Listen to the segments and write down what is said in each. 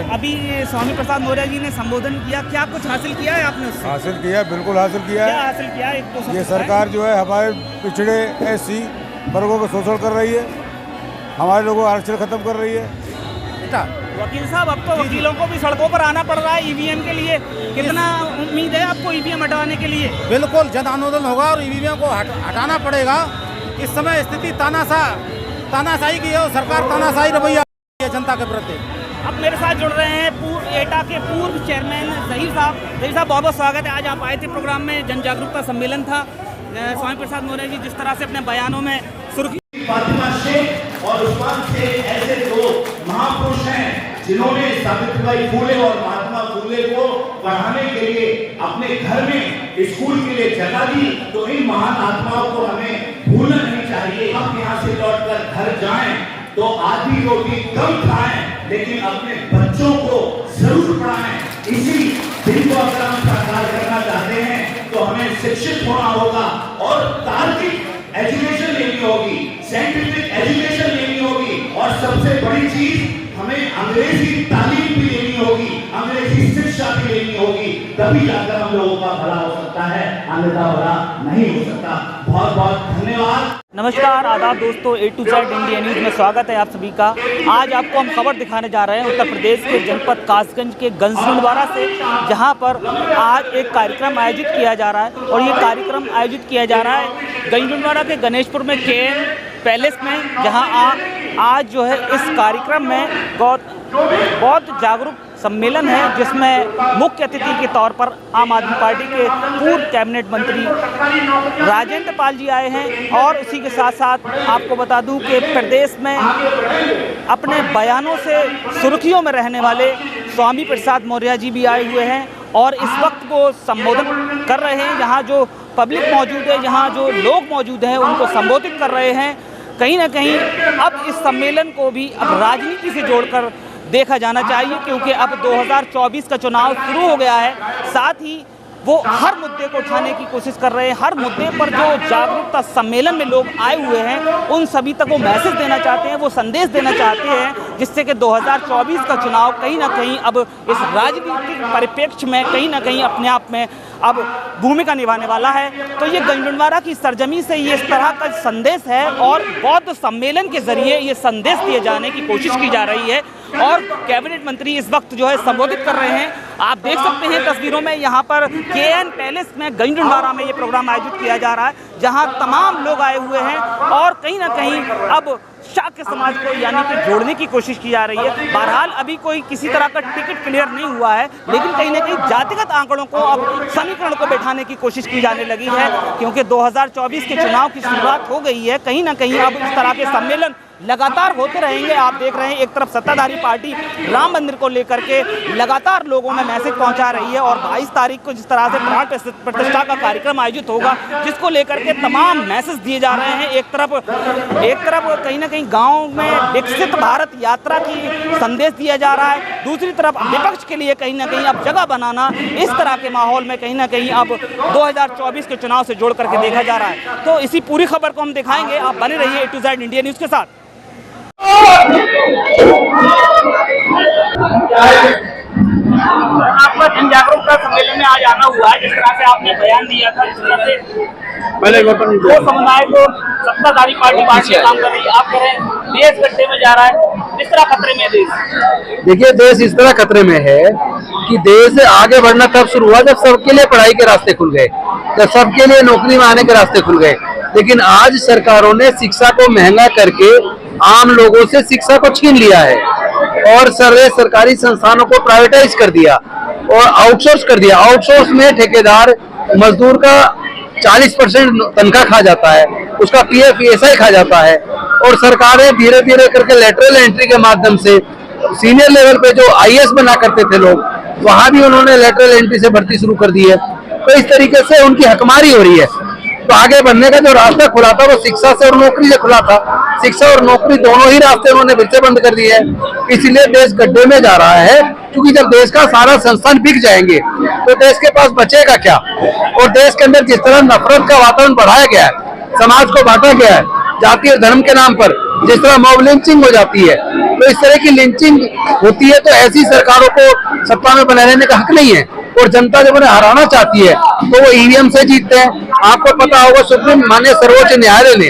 अभी स्वामी प्रसाद मौर्य जी ने संबोधन किया, क्या कुछ हासिल किया है आपने उससे? हासिल किया, बिल्कुल हासिल किया क्या है। हासिल किया है? एक तो ये सरकार जो है हमारे पिछड़े एससी वर्गों को शोषण कर रही है, हमारे लोगों को आरक्षण खत्म कर रही है। वकील साहब, अब तो वकीलों को भी सड़कों पर आना पड़ रहा है ईवीएम के लिए, कितना उम्मीद है आपको ईवीएम हटाने के लिए? बिल्कुल जन आंदोलन होगा और ईवीएम को हटाना पड़ेगा। इस समय स्थिति तानाशाही की है और सरकार तानाशाही रवैया है जनता के प्रति। अब मेरे साथ जुड़ रहे हैं एटा के पूर्व चेयरमैन ज़हीर साहब। ज़हीर साहब, बहुत बहुत स्वागत है। आज आप आए थे प्रोग्राम में, जन जागरूकता सम्मेलन था। स्वामी प्रसाद मौर्य जी जिस तरह से अपने बयानों में सुर्खी फातिमा शेख और उस्मान शेख ऐसे दो महापुरुष हैं जिन्होंने सावित्रीबाई फुले और महात्मा फुले को पढ़ाने के लिए अपने घर में स्कूल के लिए जगह दी। तो इन महान आत्माओं को हमें भूलना नहीं चाहिए। हम यहाँ से लौटकर घर जाएं तो आधी रोटी कम खाएं, लेकिन अपने बच्चों को जरूर पढ़ाएं। इसी दिन को अगर हम साकार करना चाहते हैं तो हमें शिक्षित होना होगा और तार्किक एजुकेशन लेनी होगी, साइंटिफिक एजुकेशन लेनी होगी और सबसे बड़ी चीज हमें अंग्रेजी तालीम भी लेनी होगी, अंग्रेजी शिक्षा भी लेनी होगी, तभी जाकर हम लोगों का भला हो सकता है, अन्यथा भला नहीं हो सकता। बहुत बहुत धन्यवाद। नमस्कार, आदाब दोस्तों, A to Z India news में स्वागत है आप सभी का। आज आपको हम खबर दिखाने जा रहे हैं उत्तर प्रदेश के जनपद कासगंज के गंजडुंडवारा से, जहां पर आज एक कार्यक्रम आयोजित किया जा रहा है। और ये कार्यक्रम आयोजित किया जा रहा है गंजडुंडवारा के गणेशपुर में KN पैलेस में, जहां आज जो है इस कार्यक्रम में बौद्ध जागरूक सम्मेलन है, जिसमें मुख्य अतिथि के तौर पर आम आदमी पार्टी के पूर्व कैबिनेट मंत्री राजेंद्र पाल जी आए हैं। और उसी के साथ साथ आपको बता दूं कि प्रदेश में अपने बयानों से सुर्खियों में रहने वाले स्वामी प्रसाद मौर्य जी भी आए हुए हैं और इस वक्त वो संबोधन कर रहे हैं। यहाँ जो पब्लिक मौजूद है, यहाँ जो लोग मौजूद हैं, उनको संबोधित कर रहे हैं। कहीं ना कहीं अब इस सम्मेलन को भी अब राजनीति से जोड़कर देखा जाना चाहिए, क्योंकि अब 2024 का चुनाव शुरू हो गया है। साथ ही वो हर मुद्दे को उठाने की कोशिश कर रहे हैं। हर मुद्दे पर जो जागरूकता सम्मेलन में लोग आए हुए हैं, उन सभी तक वो मैसेज देना चाहते हैं, वो संदेश देना चाहते हैं, जिससे कि 2024 का चुनाव कहीं ना कहीं अब इस राजनीतिक परिप्रेक्ष्य में कहीं ना कहीं अपने आप में अब भूमिका निभाने वाला है। तो ये गंजडुंडवारा की सरजमी से ये इस तरह का संदेश है और बौद्ध सम्मेलन के जरिए ये संदेश दिए जाने की कोशिश की जा रही है। और कैबिनेट मंत्री इस वक्त जो है संबोधित कर रहे हैं। आप देख सकते हैं तस्वीरों में, यहाँ पर KN पैलेस में गंजडुंडवारा में ये प्रोग्राम आयोजित किया जा रहा है, जहाँ तमाम लोग आए हुए हैं और कहीं ना कहीं अब शाक्य समाज को यानी कि जोड़ने की कोशिश की जा रही है। बहरहाल अभी कोई किसी तरह का टिकट क्लियर नहीं हुआ है, लेकिन कहीं ना कहीं जातिगत आंकड़ों को अब समीकरण को बैठाने की कोशिश की जाने लगी है, क्योंकि 2024 के चुनाव की शुरुआत हो गई है। कहीं ना कहीं अब इस तरह के सम्मेलन लगातार होते रहेंगे। आप देख रहे हैं एक तरफ सत्ताधारी पार्टी राम मंदिर को लेकर के लगातार लोगों में मैसेज पहुंचा रही है और 22 तारीख को जिस तरह से प्राण प्रतिष्ठा का कार्यक्रम आयोजित होगा, जिसको लेकर के तमाम मैसेज दिए जा रहे हैं। एक तरफ कहीं ना कहीं गांव में विकसित भारत यात्रा की संदेश दिया जा रहा है, दूसरी तरफ विपक्ष के लिए कहीं ना कहीं अब जगह बनाना, इस तरह के माहौल में कहीं ना कहीं अब 2024 के चुनाव से जोड़ करके देखा जा रहा है। तो इसी पूरी खबर को हम दिखाएंगे, आप बने रहिए A to Z India news के साथ। आपका जन जागरूकता सम्मेलन में आज आना हुआ है, जिस तरह से आपने बयान दिया था, जिस तरह से वो समुदाय को सत्ताधारी पार्टी काम कर रही है, आप कह रहे हैं देश गड्ढे में जा रहा है, इस तरह खतरे में देश। देखिए, देश इस तरह खतरे में है कि देश आगे बढ़ना तब शुरू हुआ जब सबके लिए पढ़ाई के रास्ते खुल गए, जब सबके लिए नौकरी में आने के रास्ते खुल गए। लेकिन आज सरकारों ने शिक्षा को महंगा करके आम लोगों से शिक्षा को छीन लिया है और सरकारी संस्थानों को प्राइवेटाइज कर दिया और आउटसोर्स कर दिया। आउटसोर्स में ठेकेदार मजदूर का 40% तनख्वाह खा जाता है, उसका PF ESI खा जाता है और सरकारें धीरे धीरे करके लेटरल एंट्री के माध्यम से सीनियर लेवल पे जो IAS बना करते थे लोग, वहां भी उन्होंने लेटरल एंट्री से भर्ती शुरू कर दी है। तो इस तरीके से उनकी हकमारी हो रही है। तो आगे बढ़ने का जो रास्ता खुला था वो शिक्षा से और नौकरी से खुला था। शिक्षा और नौकरी दोनों ही रास्ते उन्होंने फिर से बंद कर दिए हैं। इसीलिए देश गड्ढे में जा रहा है, क्योंकि जब देश का सारा संस्थान बिक जाएंगे तो देश के पास बचेगा क्या। और देश के अंदर जिस तरह नफरत का वातावरण बढ़ाया गया है, समाज को बांटा गया है, जाति और धर्म के नाम पर जिस तरह मॉब लिंचिंग हो जाती है, तो इस तरह की लिंचिंग होती है, तो ऐसी सरकारों को सत्ता में बने रहने का हक नहीं है। और जनता जब उन्हें हराना चाहती है तो वो ईवीएम से जीतते हैं। आपको पता होगा सुप्रीम माननीय सर्वोच्च न्यायालय ने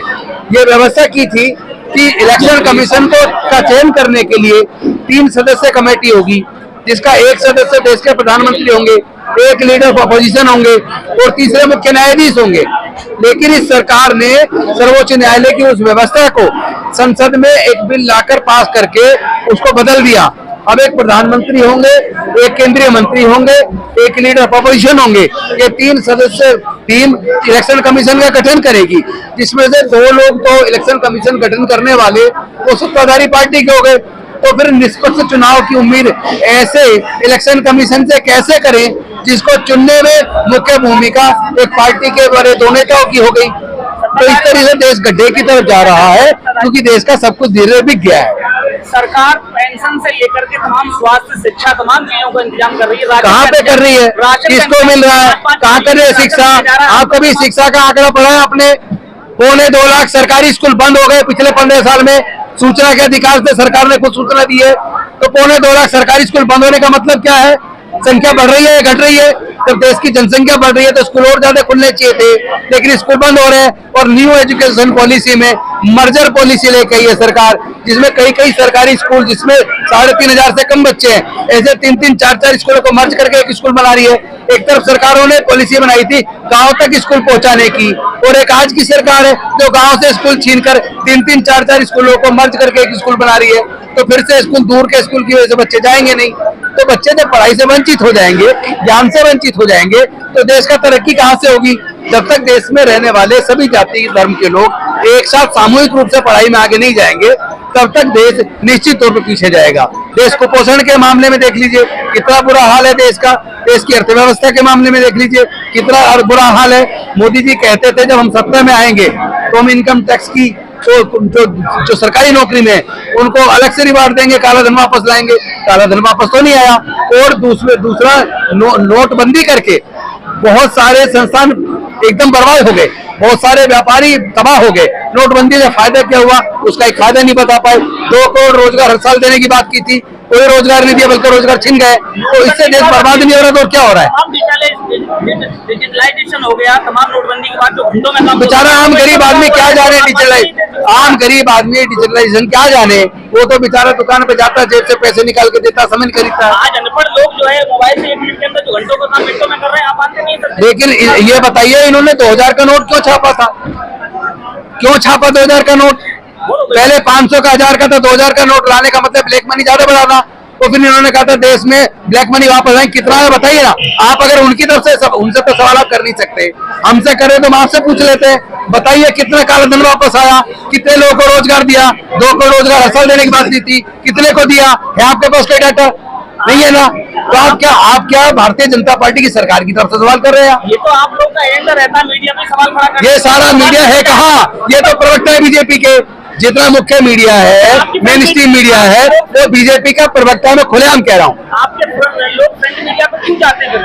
ये व्यवस्था की थी कि इलेक्शन कमीशन का चयन करने के लिए 3 सदस्य कमेटी होगी, जिसका एक सदस्य देश के प्रधानमंत्री होंगे, एक लीडर ऑफ अपोजिशन होंगे और तीसरे मुख्य न्यायाधीश होंगे। लेकिन इस सरकार ने सर्वोच्च न्यायालय की उस व्यवस्था को संसद में एक बिल लाकर पास करके उसको बदल दिया। अब एक प्रधानमंत्री होंगे, एक केंद्रीय मंत्री होंगे, एक लीडर ऑफ अपोजिशन होंगे। ये 3 सदस्य टीम इलेक्शन कमीशन का गठन करेगी, जिसमें से 2 लोग तो इलेक्शन कमीशन गठन करने वाले वो सत्ताधारी पार्टी के हो गए। तो फिर निष्पक्ष चुनाव की उम्मीद ऐसे इलेक्शन कमीशन से कैसे करें, जिसको चुनने में मुख्य भूमिका एक पार्टी के बड़े 2 नेताओं की हो गई। तो इस तरह से देश गड्ढे की तरफ जा रहा है, क्योंकि देश का सब कुछ धीरे बिक गया है। सरकार पेंशन से लेकर के तमाम स्वास्थ्य, शिक्षा, तमाम चीजों का इंतजाम कर रही है। कहाँ पे कर रही है, किसको मिल रहा है, कहाँ कर रही है शिक्षा? आप कभी शिक्षा का आंकड़ा पढ़ा है आपने? 2.25 लाख सरकारी स्कूल बंद हो गए पिछले 15 साल में। सूचना के अधिकार से सरकार ने खुद सूचना दी है। तो 2.25 लाख सरकारी स्कूल बंद होने का मतलब क्या है? संख्या बढ़ रही है, घट रही है? जब देश की जनसंख्या बढ़ रही है तो स्कूल और ज्यादा खुलने चाहिए थे, लेकिन स्कूल बंद हो रहे हैं। और न्यू एजुकेशन पॉलिसी में मर्जर पॉलिसी लेके आई है सरकार, जिसमें कई सरकारी स्कूल जिसमें 3,500 से कम बच्चे हैं, ऐसे 3-3, 4-4 स्कूलों को मर्ज करके एक स्कूल बना रही है। एक तरफ सरकारों ने पॉलिसी बनाई थी गांव तक स्कूल पहुंचाने की, और एक आज की सरकार है जो गांव से स्कूल छीनकर 3-3, 4-4 स्कूलों को मर्ज करके एक स्कूल बना रही है। तो फिर से स्कूल, दूर के स्कूल की वजह से बच्चे जाएंगे नहीं, तो बच्चे जब पढ़ाई से वंचित हो जाएंगे, ज्ञान से वंचित हो जाएंगे, तो देश का तरक्की कहाँ से होगी? जब तक देश में रहने वाले सभी जाति धर्म के लोग एक साथ सामूहिक रूप से पढ़ाई में आगे नहीं जाएंगे, तब तक देश निश्चित तौर पर पीछे जाएगा। देश कुपोषण के मामले में देख लीजिए कितना बुरा हाल है देश का। देश की अर्थव्यवस्था के मामले में देख लीजिए कितना बुरा हाल है। मोदी जी कहते थे जब हम सत्ता में आएंगे तो हम इनकम टैक्स की जो सरकारी नौकरी में उनको अलग से रिवार्ड देंगे, काला धन वापस लाएंगे। काला धन वापस तो नहीं आया। और दूसरा नोटबंदी करके बहुत सारे संस्थान एकदम बर्बाद हो गए, बहुत सारे व्यापारी तबाह हो गए। नोटबंदी से फायदा क्या हुआ उसका एक फायदा नहीं बता पाए। 2 करोड़ रोजगार हर साल देने की बात की थी, कोई रोजगार नहीं दिया, बल्कि रोजगार छिन गए। तो इससे देश बर्बाद नहीं हो रहा तो क्या हो रहा है? डिजिटलाइजेशन हो गया तमाम नोटबंदी के बाद, जो घंटों में काम। बेचारा आम गरीब आदमी क्या जाने डिजिटलाइज, आम गरीब आदमी डिजिटलाइजेशन क्या जाने? वो तो बेचारा दुकान पे जाता, जेब से पैसे निकाल के देता, सामान खरीदता। आज अनपढ़ लोग जो है मोबाइल से 1 मिनट के अंदर जो घंटों का काम मिनटों में कर रहे हैं, आप मानते नहीं सकते। लेकिन ये बताइए इन्होंने 2000 का नोट क्यों छापा था? क्यों छापा 2000 का नोट? पहले 500 का, 1000 का था। 2000 का नोट लाने का मतलब ब्लैक मनी ज्यादा बढ़ा था। तो फिर इन्होंने कहा था देश में ब्लैक मनी वापस आए। कितना है बताइए ना आप। अगर उनकी तरफ से उनसे तो सवाल आप कर नहीं सकते, हमसे करें तो हम आपसे पूछ लेते हैं। बताइए कितना काला धन वापस आया, कितने लोगों को रोजगार दिया? 2 करोड़ रोजगार हर साल देने की बात की थी, कितने को दिया है? आपके पास कोई डाटा नहीं है ना? तो आप क्या भारतीय जनता पार्टी की सरकार की तरफ से सवाल कर रहे हैं? ये तो आप लोग का एजेंडा रहता है मीडिया में सवाल खड़ा करना। ये सारा मीडिया है कहाँ? ये तो प्रवक्ता है बीजेपी के। जितना मुख्य मीडिया है, मेन स्ट्रीम मीडिया है, वो बीजेपी का प्रवक्ता है। मैं खुलेआम कह रहा हूँ। आपके लोग प्रिंट मीडिया पर क्यों जाते हैं?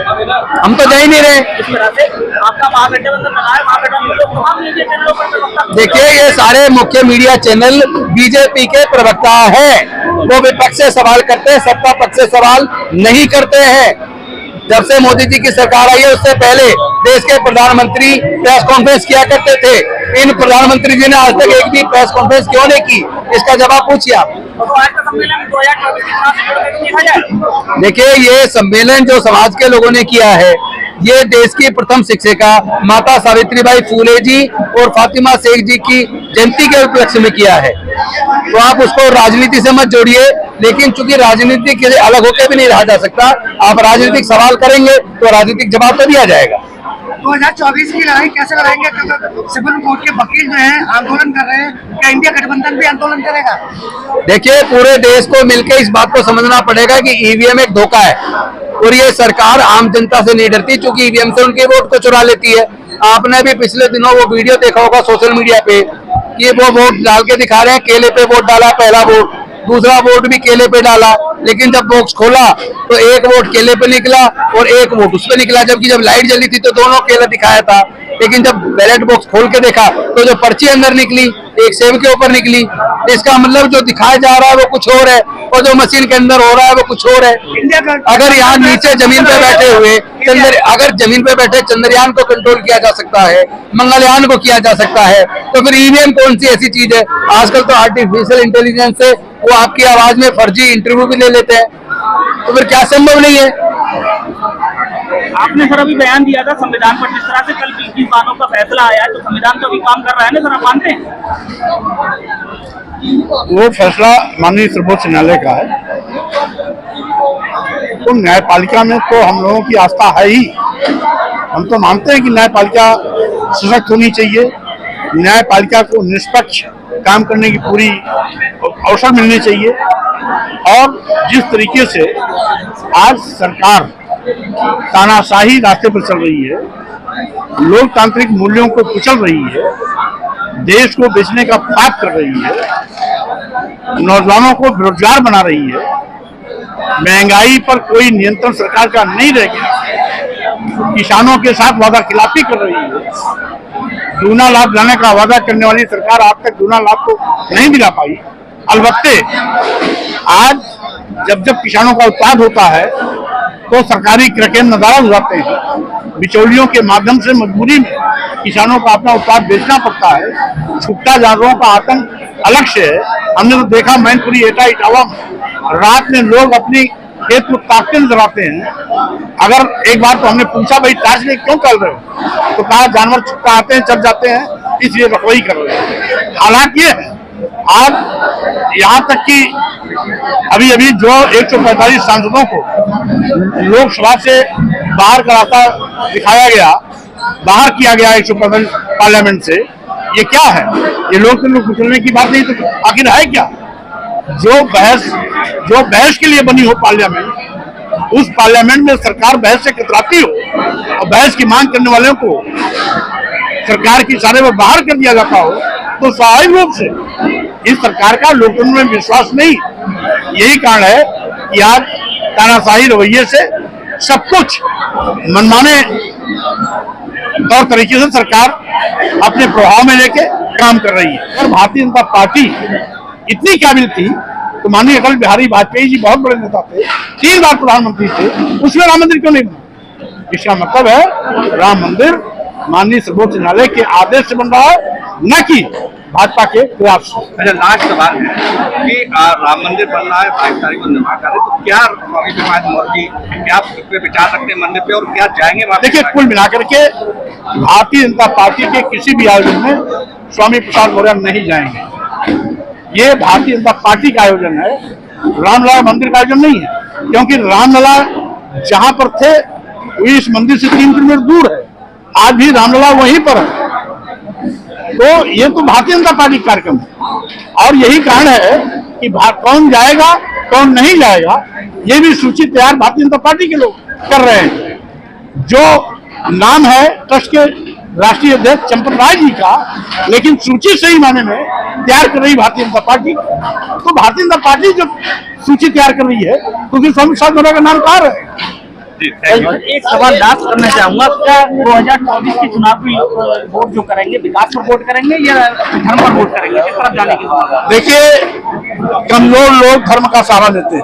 हम तो जा ही नहीं रहे। इस तरह से आपका महागठबंधन बना है, महागठबंधन में लोग तमाम मीडिया चैनलों पर देखिए ये सारे मुख्य मीडिया चैनल बीजेपी के प्रवक्ता हैं। वो विपक्ष से सवाल करते हैं, सत्ता पक्ष से सवाल नहीं करते हैं। जब से मोदी जी की सरकार आई है उससे पहले देश के प्रधानमंत्री प्रेस कॉन्फ्रेंस किया करते थे। इन प्रधानमंत्री जी ने आज तक एक भी प्रेस कॉन्फ्रेंस क्यों नहीं की? इसका जवाब पूछिए आप। देखिए ये सम्मेलन जो समाज के लोगों ने किया है, ये देश की प्रथम शिक्षिका माता सावित्रीबाई फूले जी और फातिमा शेख जी की जयंती के उपलक्ष्य में किया है। तो आप उसको राजनीति से मत जोड़िए, लेकिन चूंकि राजनीति के लिए अलग होकर भी नहीं रहा जा सकता। आप राजनीतिक सवाल करेंगे तो राजनीतिक जवाब तो दिया जाएगा। 2024 की लड़ाई कैसे लड़ाएंगे? क्योंकि सुप्रीम कोर्ट के वकील जो हैं आंदोलन कर रहे हैं, क्या इंडिया गठबंधन भी आंदोलन करेगा? देखिए पूरे देश को मिलकर इस बात को समझना पड़ेगा कि ईवीएम एक धोखा है, और ये सरकार आम जनता से नहीं डरती, क्योंकि ईवीएम से उनके वोट को चुरा लेती है। आपने भी पिछले दिनों वो वीडियो देखा होगा सोशल मीडिया पे कि वो वोट डाल के दिखा रहे हैं, केले पे वोट डाला, पहला वोट, दूसरा वोट भी केले पे डाला, लेकिन जब बॉक्स खोला तो एक वोट केले पे निकला और एक वोट उस पे निकला, जबकि जब लाइट जली थी तो दोनों केला दिखाया था। लेकिन जब बैलेट बॉक्स खोल के देखा तो जो पर्ची अंदर निकली एक सेब के ऊपर निकली। इसका मतलब जो दिखाया जा रहा है वो कुछ और है और जो मशीन के अंदर हो रहा है वो कुछ और है। अगर यहाँ नीचे जमीन पे बैठे हुए अगर जमीन पे बैठे चंद्रयान को कंट्रोल किया जा सकता है, मंगलयान को किया जा सकता है, तो फिर ईवीएम कौन सी ऐसी चीज है? आजकल तो आर्टिफिशियल इंटेलिजेंस से वो आपकी आवाज में फर्जी इंटरव्यू भी ले लेते हैं, तो फिर क्या संभव नहीं है? आपने सर अभी बयान दिया था संविधान पर, जिस तरह से कल 20 मानों का फैसला आया है तो संविधान तो अभी काम कर रहा है ना सर, आप मानते हैं? वो फैसला माननीय सर्वोच्च न्यायालय का है, तो न्यायपालिका में तो हम लोगों की आस्था है ही। हम तो मानते हैं कि न्यायपालिका सशक्त होनी चाहिए, न्यायपालिका को निष्पक्ष काम करने की पूरी अवसर मिलनी चाहिए। और जिस तरीके से आज सरकार तानाशाही रास्ते पर चल रही है, लोकतांत्रिक मूल्यों को कुचल रही है, देश को बेचने का पाप कर रही है, नौजवानों को बेरोजगार बना रही है, महंगाई पर कोई नियंत्रण सरकार का नहीं रह गया, किसानों के साथ वादा खिलाफी कर रही है, दूना लाभ लाने का वादा करने वाली सरकार आज तक दूना लाभ को नहीं दिला पाई। अलबत्ते आज जब किसानों का उत्पाद होता है तो सरकारी क्रकेन नजारा उड़ाते हैं, बिचौलियों के माध्यम से मजबूरी में किसानों को अपना उत्पाद बेचना पड़ता है। छुट्टा जानवरों का आतंक अलग से है। हमने तो देखा मैनपुरी एटा इटावा में रात में लोग अपनी खेत को ताकते नजर आते हैं। अगर एक बार तो हमने पूछा भाई टार्च लेके क्यों चल रहे हो, तो कहा जानवर छुट्टा आते हैं चल जाते हैं इसलिए रखवाई कर रहे हैं। हालांकि आज यहाँ तक कि अभी जो 145 सांसदों को लोकसभा से बाहर का रास्ता दिखाया गया, बाहर किया गया 145 पार्लियामेंट से, ये क्या है? ये लोकतंत्र को कुचलने की बात नहीं तो आखिर है क्या? जो बहस के लिए बनी हो पार्लियामेंट, उस पार्लियामेंट में सरकार बहस से कतराती हो और बहस की मांग करने वालों को सरकार की इशारे में बाहर कर दिया जाता हो, तो स्वाभाविक रूप से इस सरकार का लोकतंत्र में विश्वास नहीं। यही कारण है कि आज तानाशाही रवैये से सब कुछ मनमाने तौर तरीके से सरकार अपने प्रभाव में लेके काम कर रही है। अगर भारतीय जनता पार्टी इतनी काबिल थी तो माननीय अटल बिहारी वाजपेयी जी बहुत बड़े नेता थे, 3 बार प्रधानमंत्री थे, उसमें राम मंदिर क्यों नहीं बना? इसका मतलब है राम मंदिर माननीय सर्वोच्च न्यायालय के आदेश से बन रहा है, न कि भाजपा के प्रयास। अच्छा, लास्ट सवाल है कि राम मंदिर बन रहा है 22 तारीख को निर्माण कर रहे, तो क्या स्वामी प्रसाद मौर्य क्या विचार रखते हैं मंदिर पे और क्या जाएंगे वहां? देखिए, कुल मिलाकर के भारतीय जनता पार्टी के किसी भी आयोजन में स्वामी प्रसाद मौर्य नहीं जाएंगे। ये भारतीय जनता पार्टी का आयोजन है, रामलला मंदिर का आयोजन नहीं है, क्योंकि रामलला जहां पर थे इस मंदिर से 3 किलोमीटर दूर है, आज भी रामलला वहीं पर है। तो ये तो भारतीय जनता पार्टी का कार्यक्रम है और यही कारण है कि कौन जाएगा कौन नहीं जाएगा ये भी सूची तैयार भारतीय जनता पार्टी के लोग कर रहे हैं। जो नाम है ट्रस्ट के राष्ट्रीय अध्यक्ष चंपत राय जी का, लेकिन सूची सही माने में तैयार कर रही भारतीय जनता पार्टी। तो भारतीय जनता पार्टी जो सूची तैयार कर रही है तो फिर स्वामी प्रसाद मौर्य का नाम कहाँ रहेगा? एक सवाल लास्ट करना चाहूंगा, क्या 2024 के चुनाव में वोट जो करेंगे विकास पर वोट करेंगे या धर्म पर वोट करेंगे, किस तरफ जाने की? देखिए, कमजोर लोग धर्म का सहारा लेते हैं।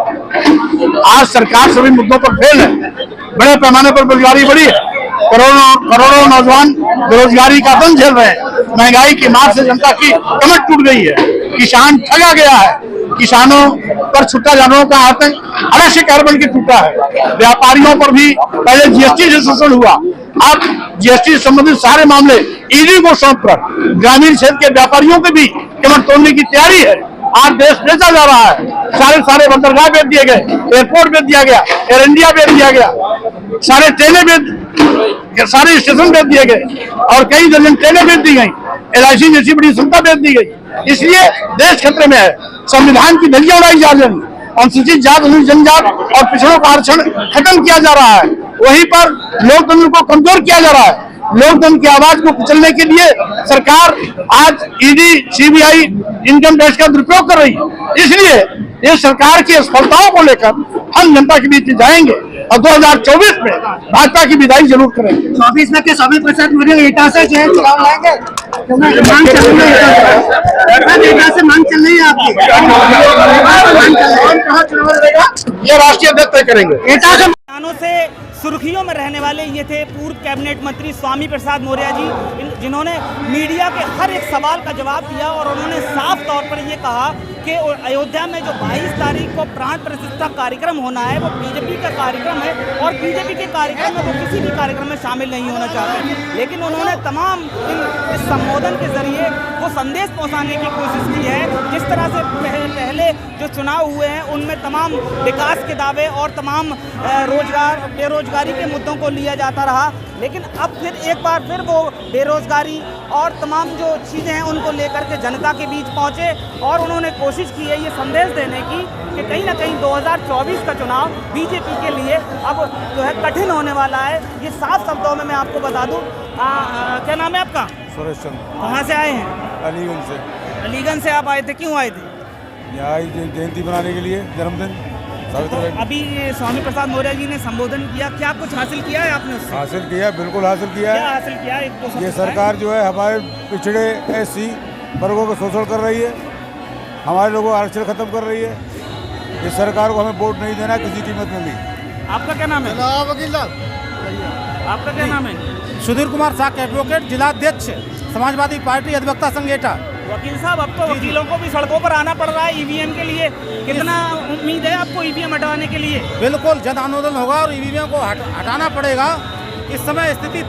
आज सरकार सभी मुद्दों पर फेल है, बड़े पैमाने पर बेरोजगारी बढ़ी है, करोड़ों नौजवान बेरोजगारी का दंड झेल रहे हैं, महंगाई की मार से जनता की कमर टूट गई है, किसान ठगा गया है, किसानों पर छुट्टा जानवरों का आतंक अलग से कहर बन के टूटा है, व्यापारियों पर भी पहले जीएसटी से शोषण हुआ, अब जीएसटी से संबंधित सारे मामले ईडी को सौंप कर ग्रामीण क्षेत्र के व्यापारियों के भी कमर तोड़ने की तैयारी है। आज देश बेचा जा रहा है, सारे बंदरगाह बेच दिए गए, एयरपोर्ट बेच दिया गया, एयर इंडिया बेच दिया गया, सारे ट्रेनें सारे स्टेशन बेच दिए गए और कई दर्जन ट्रेनें बेच दी गई, LIC जैसी बड़ी संस्था बेच दी गई। इसलिए देश खतरे में है, संविधान की धज्जियां उड़ाई जा रही है, अनुसूचित जात अनुसूचित जनजात और पिछड़ों का आरक्षण खत्म किया जा रहा है, वहीं पर लोकतंत्र को कमजोर किया जा रहा है। लोकतंत्र की आवाज को कुचलने के लिए सरकार आज ईडी CBI इनकम टैक्स का दुरुपयोग कर रही है। इसलिए ये सरकार की असफलताओं को लेकर हम जनता के बीच जाएंगे और 2024 में भाजपा की विदाई जरूर करेंगे। 24 में के स्वामी प्रसाद मौर्य एटा से जो है चुनाव लाएंगे, मांग चल रही है, एटा से मांग चल रही है आपकी, कहाँ चुनाव लड़ेगा ये राष्ट्रीय अध्यक्ष तय करेंगे। एटा से बयानों से सुर्खियों में रहने वाले ये थे पूर्व कैबिनेट मंत्री स्वामी प्रसाद मौर्य जी, जिन्होंने मीडिया के हर एक सवाल का जवाब दिया और उन्होंने साफ तौर पर ये कहा कि अयोध्या में जो 22 तारीख को प्राण प्रतिष्ठा कार्यक्रम होना है वो बीजेपी का कार्यक्रम है और बीजेपी के कार्यक्रम में वो किसी भी कार्यक्रम में शामिल नहीं होना चाहते। लेकिन उन्होंने तमाम इस संबोधन के जरिए वो संदेश पहुंचाने की कोशिश की है, जिस तरह से पहले जो चुनाव हुए हैं उनमें तमाम विकास के दावे और तमाम रोजगार बेरोजगारी के मुद्दों को लिया जाता रहा, लेकिन अब फिर एक बार फिर वो बेरोजगारी और तमाम जो चीज़ें हैं उनको लेकर के जनता के बीच पहुंचे और उन्होंने कोशिश की है ये संदेश देने की कि कहीं ना कहीं 2024 का चुनाव बीजेपी के लिए अब जो है कठिन होने वाला है। ये साफ शब्दों में मैं आपको बता दूं। क्या नाम है आपका? सुरेश चंद्र। कहाँ से आए हैं? अलीगंज से। अलीगंज से आप आए थे, क्यों आए थे? यहाँ जयंती मनाने के लिए, जन्मदिन। तो अभी स्वामी प्रसाद मौर्य जी ने संबोधन किया, क्या कुछ हासिल किया है आपने उससे? हासिल किया, बिल्कुल हासिल किया क्या है। हासिल किया है? ये सरकार जो है हमारे पिछड़े SC वर्गों को शोषण कर रही है, हमारे लोगों को आरक्षण खत्म कर रही है। इस सरकार को हमें वोट नहीं देना किसी कीमत में भी। आपका क्या नाम है? वकील आपका क्या नाम है? सुधीर कुमार साख, एडवोकेट, जिलाध्यक्ष समाजवादी पार्टी अधिवक्ता संघ एटा। वकील साहब, अब तो वकीलों को भी सड़कों पर आना पड़ रहा है EVM के लिए, कितना उम्मीद है आपको EVM हटाने के लिए? बिल्कुल जन आंदोलन होगा और EVM को हटाना पड़ेगा। इस समय स्थिति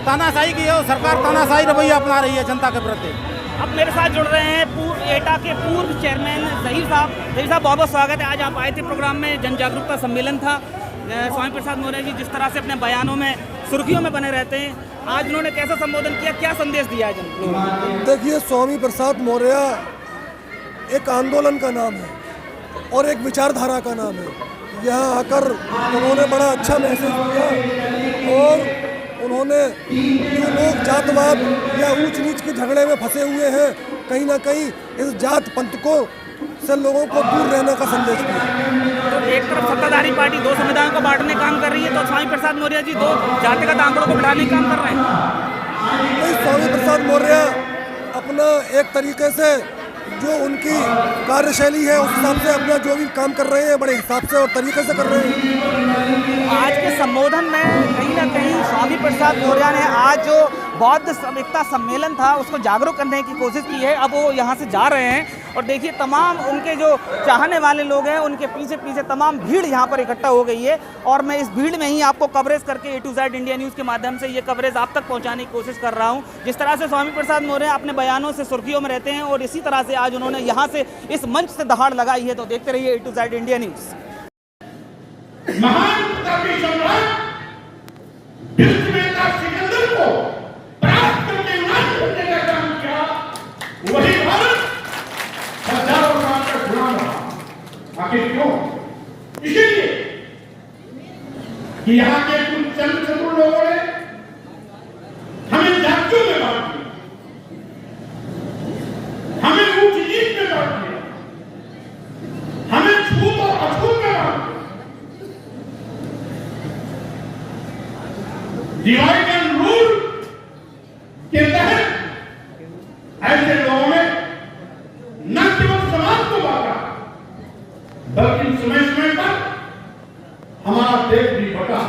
तानाशाही की है और सरकार तानाशाही रवैया अपना रही है जनता के प्रति। अब मेरे साथ जुड़ रहे हैं एटा के पूर्व चेयरमैन ज़हीर साहब। ज़हीर साहब, बहुत बहुत स्वागत है। आज आप आए थे प्रोग्राम में, जन जागरूकता सम्मेलन था। स्वामी प्रसाद मौर्य जी जिस तरह से अपने बयानों में सुर्खियों में बने रहते हैं, आज उन्होंने कैसा संबोधन किया, क्या संदेश दिया है जन? देखिए, स्वामी प्रसाद मौर्य एक आंदोलन का नाम है और एक विचारधारा का नाम है। यहाँ आकर उन्होंने बड़ा अच्छा महसूस किया और उन्होंने जो लोग जातवाद या ऊंच नीच के झगड़े में फंसे हुए हैं, कहीं ना कहीं इस जात पंथ को से लोगों को दूर रहने का संदेश दिया। तो एक तरफ सत्ताधारी पार्टी 2 समुदायों को बांटने का काम कर रही है, तो स्वामी प्रसाद मौर्य जी 2 जातिगत आंकड़ों को बढ़ाने का काम कर रहे हैं। नहीं, स्वामी प्रसाद मौर्य अपना एक तरीके से जो उनकी कार्यशैली है उस हिसाब से अपना जो भी काम कर रहे हैं बड़े हिसाब से और तरीके से कर रहे हैं। आज के संबोधन में कहीं ना कहीं स्वामी प्रसाद मौर्य ने आज जो बौद्ध एकता सम्मेलन था उसको जागरूक करने की कोशिश की है। अब वो यहाँ से जा रहे हैं और देखिए तमाम उनके जो चाहने वाले लोग हैं उनके पीछे पीछे तमाम भीड़ यहाँ पर इकट्ठा हो गई है और मैं इस भीड़ में ही आपको कवरेज करके A to Z India news के माध्यम से ये कवरेज आप तक पहुँचाने की कोशिश कर रहा हूँ। जिस तरह से स्वामी प्रसाद मौर्य अपने बयानों से सुर्खियों में रहते हैं और इसी तरह से आज उन्होंने यहाँ से इस मंच से दहाड़ लगाई है, तो देखते रहिए A to Z India news. महान प्रतापी सम्राट विश्ववेता सिकंदर को परास्त करके नाश करने का काम किया, वही भारत हजारों साल तक गुलाम रहा। आखिर क्यों? इसीलिए कि यहाँ के कुछ चंद चतुर लोगों ने हमें जातियों में बांट दिया, हमें ऊंच नीच में बांट दिया, हमें छूत और अछूत में बांट दिया। डिवाइड एंड रूल के तहत ऐसे लोगों ने न केवल समाज को बांटा बल्कि समय समय पर हमारा देश भी बटा।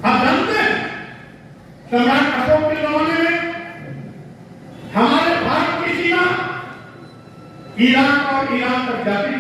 आप जानते हैं सम्राट अशोक के जमाने में हमारे भारत की सीमा इराक और ईरान तक जाती